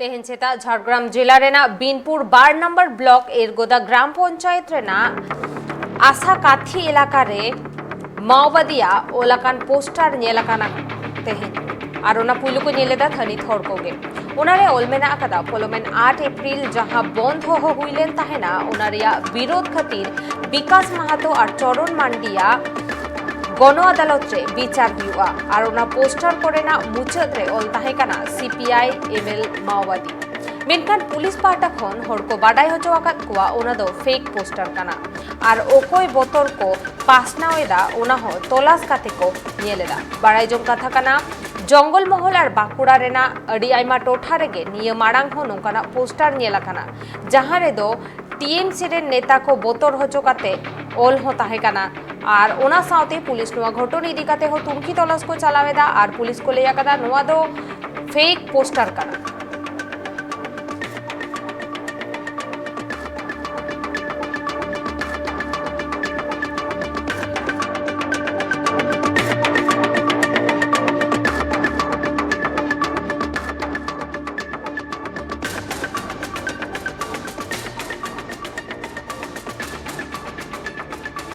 तेहन सेता झारग्राम जिला रेना बीनपुर 12 नंबर ब्लॉक एरगोदा ग्राम पंचायत रेना आशा काथी इलाका रे माओवादिया ओलाकान पोस्टर नेलाकाना तेहन और ओना पुलु को नेलेदा थनित हर कोगे ओनारे ओलमेना आकादा पोलोमेन 8 एप्रिल जहां बंद हो हुइलेन ताहेना ओनारिया विरोध खातिर विकास माहातो और चरण मांडिया गण आदालत रे विचार हुआ और ओना पोस्टर कोरेना मुचाद रे ओल ताहेकाना सीपीआई एमएल माओवादी मेनखान पुलिस पाटा खन हड़को बाडाय हचो आकाद कोआ ओना दो फेक पोस्टर काना और ओकोय बोतर को पासनावेदा ओना हो तलाश काते को नेलेदा बाडाय जों कथा काना जंगल महल और बाकुड़ा रेना अड़ी आयमा टोठा रेगे निये मारांग हो नोंकाना पोस्टर नेला काना जहां रे दो टीएमसी रे नेता को बोतर हचो काते ओल हो ताहेकाना और ओना साउते पुलिस नोआ घटन इदी काते हो तुमकी तलाश को चलावेदा और पुलिस को लेया कदा नोआ दो फेक पोस्टर काना।